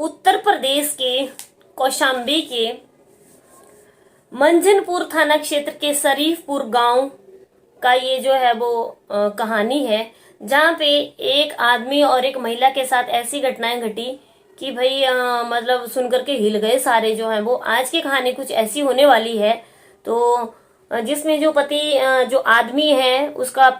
उत्तर प्रदेश के कौशाम्बी के मंझनपुर थाना क्षेत्र के शरीफपुर गांव का ये जो है वो कहानी है, जहाँ पे एक आदमी और एक महिला के साथ ऐसी घटनाएं घटी कि भाई मतलब सुनकर के हिल गए सारे जो हैं वो। आज की कहानी कुछ ऐसी होने वाली है। तो जिसमें जो पति जो आदमी है उसका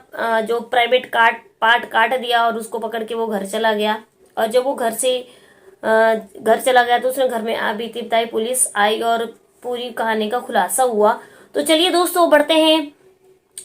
जो प्राइवेट पार्ट काट दिया और उसको पकड़ के वो घर चला गया। और जब वो घर चला गया तो उसने घर में आ बीती बताई, पुलिस आई और पूरी कहानी का खुलासा हुआ। तो चलिए दोस्तों बढ़ते हैं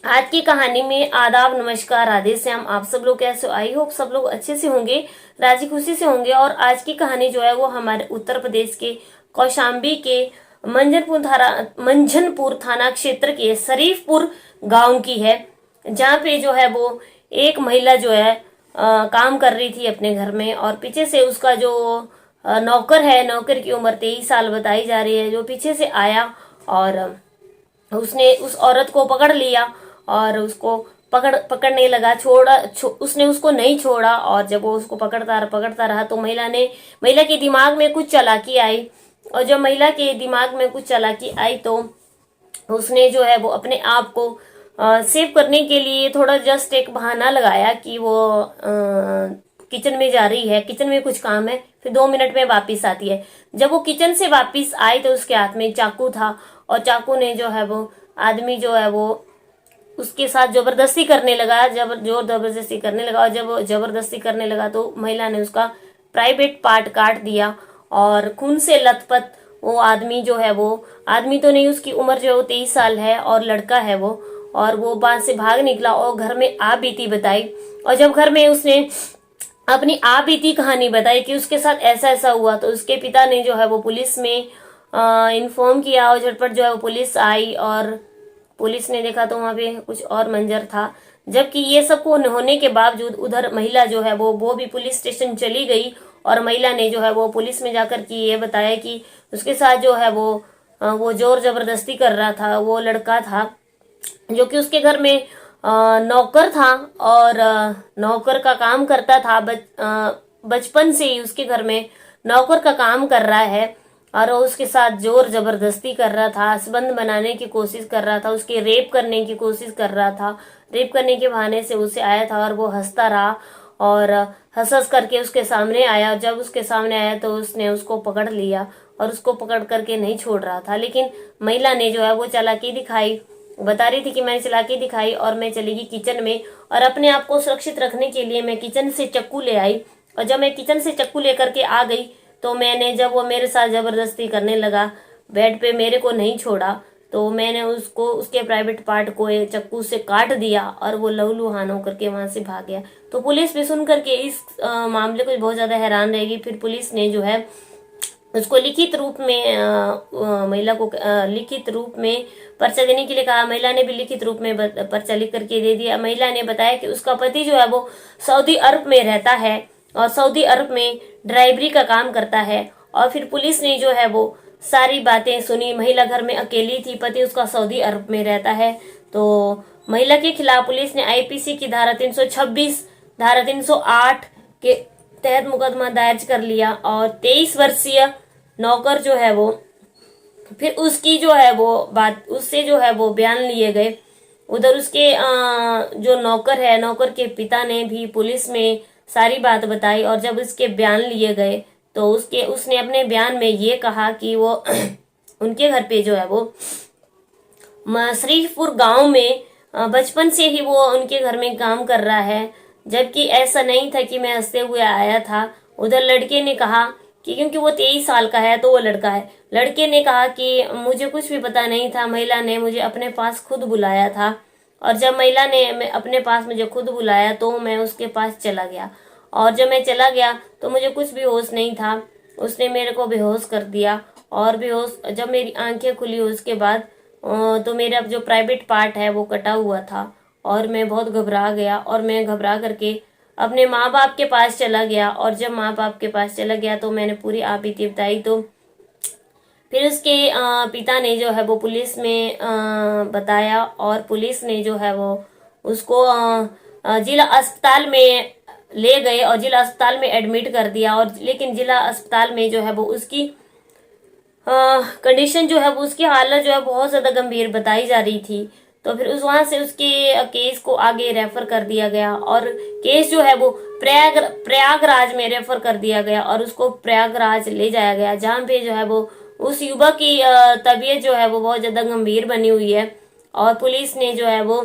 आज की कहानी में। आदाब, नमस्कार, राधे श्याम। आप सब लोग कैसे हो? आई होप सब लोग अच्छे से होंगे, राजी खुशी से होंगे। और आज की कहानी जो है वो हमारे उत्तर प्रदेश के कौशाम्बी के मंझनपुर थाना क्षेत्र के शरीफपुर गांव की है, जहाँ पे जो है वो एक महिला जो है काम कर रही थी अपने घर में। और पीछे से उसका जो नौकर है, नौकर की उम्र 23 साल बताई जा रही है, जो पीछे से आया और उसने उस औरत को पकड़ लिया और उसको पकड़ने लगा। उसने उसको नहीं छोड़ा। और जब वो उसको पकड़ता रहा तो महिला के दिमाग में कुछ चालाकी आई। और जब महिला के दिमाग में कुछ चालाकी आई तो उसने जो है वो अपने आप को सेव करने के लिए थोड़ा जस्ट एक बहाना लगाया कि वो किचन में जा रही है, किचन में कुछ काम है, फिर 2 मिनट में वापस आती है। जब वो किचन से वापस आई तो उसके हाथ में चाकू था और चाकू ने जो है वो आदमी जो है वो उसके साथ जबरदस्ती करने लगा, जबरदस्ती करने लगा। और जब जबरदस्ती करने लगा तो महिला ने उसका प्राइवेट पार्ट काट दिया और खून से लथपथ वो आदमी जो है वो, आदमी तो नहीं, उसकी उम्र जो है वो 23 साल है और लड़का है वो। और वो बाहर से भाग निकला और घर में आ बीती बताई। और जब घर में उसने अपनी आ बीती कहानी बताई कि उसके साथ ऐसा ऐसा हुआ तो उसके पिता ने जो है वो पुलिस में इन्फॉर्म किया। और झटपट जो है वो पुलिस आई और पुलिस ने देखा तो वहां पे कुछ और मंजर था। जबकि ये सब होने के बावजूद उधर महिला जो है वो भी पुलिस स्टेशन चली गई। और महिला ने जो है वो पुलिस में जाकर के ये बताया कि उसके साथ जो है वो जोर जबरदस्ती कर रहा था, वो लड़का था जो कि उसके घर में नौकर था और नौकर का काम करता था। बचपन से ही उसके घर में नौकर का काम कर रहा है और उसके साथ जोर जबरदस्ती कर रहा था, संबंध बनाने की कोशिश कर रहा था, उसके रेप करने की कोशिश कर रहा था। रेप करने के बहाने से उसे आया था और वो हंसता रहा और हंस करके उसके सामने आया। जब उसके सामने आया तो उसने उसको पकड़ लिया और उसको पकड़ करके नहीं छोड़ रहा था। लेकिन महिला ने जो है वो चालाकी दिखाई, बता रही थी कि मैंने चालाकी दिखाई और मैं चली गई किचन में और अपने आप को सुरक्षित रखने के लिए मैं किचन से चाकू ले आई। और जब मैं किचन से चाकू लेकर के आ गई तो जब वो मेरे साथ जबरदस्ती करने लगा, बेड पे मेरे को नहीं छोड़ा, तो मैंने उसको उसके प्राइवेट पार्ट को एक चाकू से काट दिया और वो लहूलुहान होकर के वहां से भाग गया। तो पुलिस भी सुन करके इस मामले को बहुत ज्यादा हैरान रहेगी। फिर पुलिस ने जो है उसको लिखित रूप में महिला को लिखित रूप में पर्चा देने के लिए कहा। महिला ने भी लिखित रूप में पर्चा लिख करके दे दिया। महिला ने बताया कि उसका पति जो है वो सऊदी अरब में रहता है और सऊदी अरब में ड्राइवरी का काम करता है। और फिर पुलिस ने जो है वो सारी बातें सुनी। महिला घर में अकेली थी, पति उसका सऊदी अरब में रहता है। तो महिला के खिलाफ पुलिस ने आईपीसी की धारा 326, धारा 308 के तहत मुकदमा दायर कर लिया। और 23 वर्षीय नौकर जो है वो, फिर उसकी जो है वो बात, उससे जो है वो बयान लिए गए। उधर उसके जो नौकर है, नौकर के पिता ने भी पुलिस में सारी बात बताई। और जब उसके बयान लिए गए तो उसने अपने बयान में ये कहा कि वो उनके घर पे जो है वो शरीफपुर गांव में बचपन से ही वो उनके घर में काम कर रहा है, जबकि ऐसा नहीं था कि मैं हंसते हुए आया था। उधर लड़के ने कहा कि क्योंकि वो 23 साल का है तो वो लड़का है, लड़के ने कहा कि मुझे कुछ भी पता नहीं था, महिला ने मुझे अपने पास खुद बुलाया था। और जब महिला ने अपने पास मुझे खुद बुलाया तो मैं उसके पास चला गया। और जब मैं चला गया तो मुझे कुछ भी होश नहीं था, उसने मेरे को बेहोश कर दिया। और बेहोश जब मेरी आंखें खुली उसके बाद तो मेरा जो प्राइवेट पार्ट है वो कटा हुआ था और मैं बहुत घबरा गया। और मैं घबरा करके अपने माँ बाप के पास चला गया। और जब माँ बाप के पास चला गया तो मैंने पूरी आप बीती बताई। तो फिर उसके पिता ने जो है वो पुलिस में बताया और पुलिस ने जो है वो उसको जिला अस्पताल में ले गए और जिला अस्पताल में एडमिट कर दिया। और लेकिन जिला अस्पताल में जो है वो उसकी कंडीशन जो है वो, उसकी हालत जो है बहुत ज्यादा गंभीर बताई जा रही थी। तो फिर वहां से उसके केस को आगे रेफर कर दिया गया और केस जो है वो प्रयागराज में रेफर कर दिया गया और उसको प्रयागराज ले जाया गया, जहाँ पे जो है वो उस युवक की तबीयत जो है वो बहुत ज्यादा गंभीर बनी हुई है। और पुलिस ने जो है वो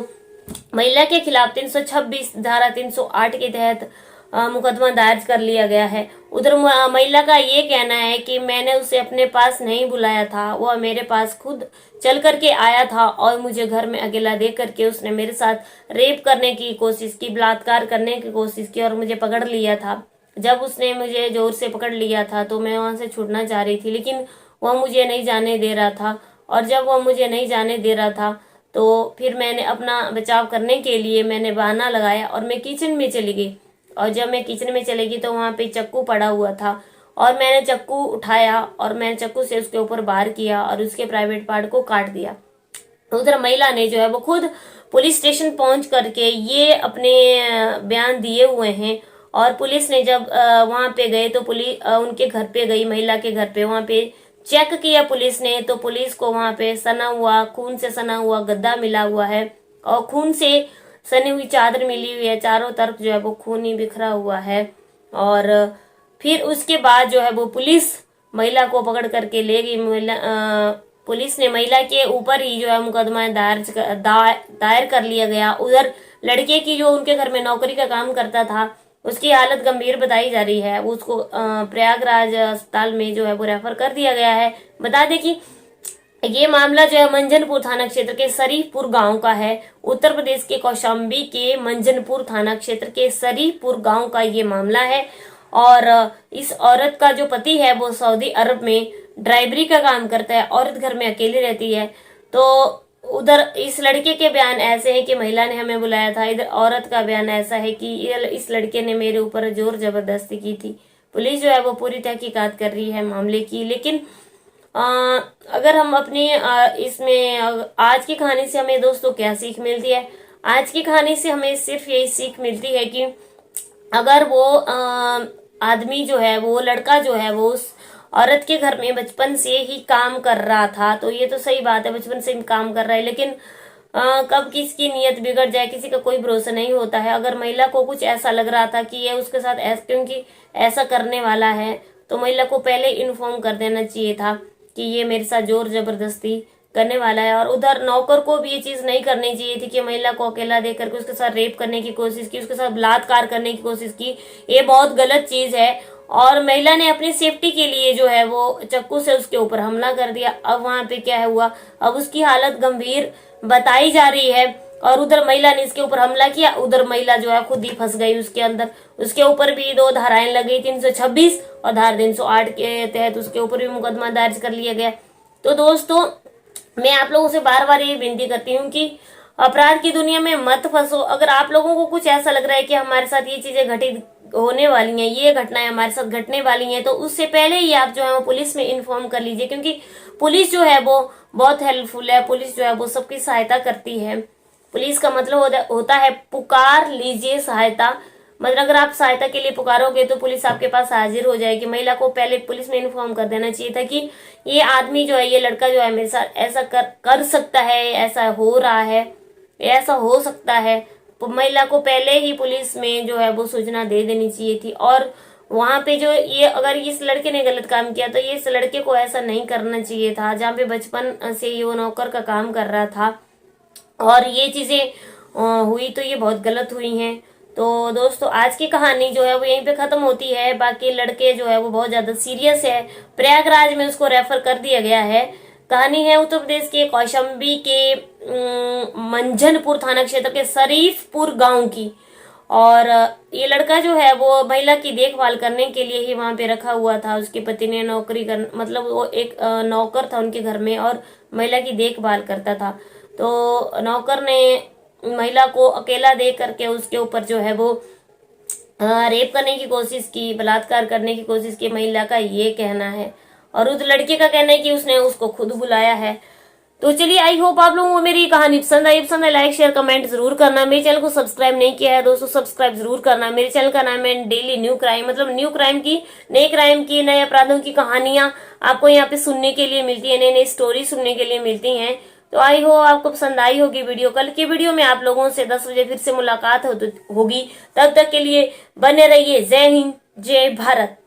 महिला के खिलाफ 326 धारा 308 के तहत मुकदमा दर्ज कर लिया गया है। उधर महिला का ये कहना है कि मैंने उसे अपने पास नहीं बुलाया था, वह मेरे पास खुद चल करके आया था और मुझे घर में अकेला देख करके उसने मेरे साथ रेप करने की कोशिश की, बलात्कार करने की कोशिश की और मुझे पकड़ लिया था। जब उसने मुझे जोर से पकड़ लिया था तो मैं वहां से छूटना चाह रही थी, लेकिन वह मुझे नहीं जाने दे रहा था। और जब वह मुझे नहीं जाने दे रहा था तो फिर मैंने अपना बचाव करने के लिए मैंने बहाना लगाया और मैं किचन में चली गई। और जब मैं किचन में चली गई तो वहां पे चाकू पड़ा हुआ था और मैंने चाकू उठाया और मैंने चाकू से उसके ऊपर वार किया और उसके प्राइवेट पार्ट को काट दिया। उधर महिला ने जो है वो खुद पुलिस स्टेशन पहुंच करके ये अपने बयान दिए हुए हैं। और पुलिस ने जब वहां पे गए तो पुलिस उनके घर पे गई, महिला के घर पे, वहां पे चेक किया पुलिस ने तो पुलिस को वहां पे सना हुआ, खून से सना हुआ गद्दा मिला हुआ है और खून से सनी हुई चादर मिली हुई है। चारों तरफ जो है वो खून ही बिखरा हुआ है। और फिर उसके बाद जो है वो पुलिस महिला को पकड़ करके ले गई। पुलिस ने महिला के ऊपर ही जो है मुकदमा दायर कर लिया गया। उधर लड़के की जो उनके घर में नौकरी का काम करता था उसकी हालत गंभीर बताई जा रही है, उसको प्रयागराज अस्पताल में जो है वो रेफर कर दिया गया है। बता दें कि ये मामला जो है मंजनपुर थाना क्षेत्र के शरीफपुर गांव का है। उत्तर प्रदेश के कौशाम्बी के मंजनपुर थाना क्षेत्र के शरीफपुर गांव का ये मामला है। और इस औरत का जो पति है वो सऊदी अरब में ड्राइवरी का काम करता है, औरत घर में अकेली रहती है। तो उधर इस लड़के के बयान ऐसे हैं कि महिला ने हमें बुलाया था, इधर औरत का बयान ऐसा है कि इस लड़के ने मेरे ऊपर जोर जबरदस्ती की थी। पुलिस जो है वो पूरी तहकीकात कर रही है मामले की। लेकिन अगर हम अपनी इसमें आज की कहानी से हमें दोस्तों क्या सीख मिलती है? आज की कहानी से हमें सिर्फ यही सीख मिलती है कि अगर वो आदमी जो है, वो लड़का जो है वो उस औरत के घर में बचपन से ही काम कर रहा था तो ये तो सही बात है, बचपन से ही काम कर रहा है। लेकिन कब किसकी नीयत बिगड़ जाए किसी का कोई भरोसा नहीं होता है। अगर महिला को कुछ ऐसा लग रहा था कि ये उसके साथ क्योंकि ऐसा करने वाला है तो महिला को पहले इन्फॉर्म कर देना चाहिए था कि ये मेरे साथ जोर जबरदस्ती करने वाला है। और उधर नौकर को भी ये चीज नहीं करनी चाहिए थी कि महिला को अकेला देख करके उसके साथ रेप करने की कोशिश की, उसके साथ बलात्कार करने की कोशिश की। ये बहुत गलत चीज है। और महिला ने अपनी सेफ्टी के लिए जो है वो चाकू से उसके ऊपर हमला कर दिया। अब वहां पे क्या हुआ, अब उसकी हालत गंभीर बताई जा रही है और उधर महिला ने इसके ऊपर हमला किया, उधर महिला जो है खुद ही फंस गई उसके अंदर। उसके ऊपर भी 2 धाराएं लग गई, 326 और धारा 308 के तहत उसके ऊपर भी मुकदमा दर्ज कर लिया गया। तो दोस्तों मैं आप लोगों से बार बार ये विनती करती हूँ कि अपराध की दुनिया में मत फंसो। अगर आप लोगों को कुछ ऐसा लग रहा है कि हमारे साथ ये चीजें घटित होने वाली हैं, ये घटनाएं हमारे साथ घटने वाली हैं, तो उससे पहले ही आप जो है वो पुलिस में इन्फॉर्म कर लीजिए, क्योंकि पुलिस जो है वो बहुत हेल्पफुल है। पुलिस जो है वो सबकी सहायता करती है। पुलिस का मतलब होता है पुकार लीजिए सहायता। मतलब अगर आप सहायता के लिए पुकारोगे तो पुलिस आपके पास हाजिर हो जाएगी। महिला को पहले पुलिस में इन्फॉर्म कर देना चाहिए था कि ये आदमी जो है, ये लड़का जो है मेरे साथ ऐसा कर सकता है, ऐसा हो रहा है, ऐसा हो सकता है। महिला को पहले ही पुलिस में जो है वो सूचना दे देनी चाहिए थी। और वहां पे जो ये अगर इस लड़के ने गलत काम किया तो ये इस लड़के को ऐसा नहीं करना चाहिए था, जहाँ पे बचपन से ये वो नौकर का काम कर रहा था और ये चीजें हुई तो ये बहुत गलत हुई हैं। तो दोस्तों आज की कहानी जो है वो यहीं पे खत्म होती है। बाकी लड़के जो है वो बहुत ज्यादा सीरियस है, प्रयागराज में उसको रेफर कर दिया गया है। कहानी है उत्तर प्रदेश के कौशाम्बी के मंझनपुर थाना क्षेत्र के शरीफपुर गांव की। और ये लड़का जो है वो महिला की देखभाल करने के लिए ही वहां पे रखा हुआ था। उसके पति ने नौकरी कर मतलब वो एक नौकर था उनके घर में और महिला की देखभाल करता था। तो नौकर ने महिला को अकेला देख करके उसके ऊपर जो है वो रेप करने की कोशिश की, बलात्कार करने की कोशिश की, महिला का ये कहना है। और उस लड़के का कहना है कि उसने उसको खुद बुलाया है। तो चलिए, आई होप आप लोगों को मेरी कहानी पसंद आई। पसंद है लाइक शेयर कमेंट जरूर करना। मेरे चैनल को सब्सक्राइब नहीं किया है दोस्तों, सब्सक्राइब जरूर करना। मेरे चैनल का नाम है डेली न्यू क्राइम, मतलब न्यू क्राइम की, नए अपराधों की कहानियां आपको यहाँ पे सुनने के लिए मिलती है, नई नई स्टोरी सुनने के लिए मिलती हैं। तो आई हो आपको पसंद आई होगी वीडियो। कल की वीडियो में आप लोगों से 10 बजे फिर से मुलाकात होगी। तब तक के लिए बने रहिए। जय हिंद, जय भारत।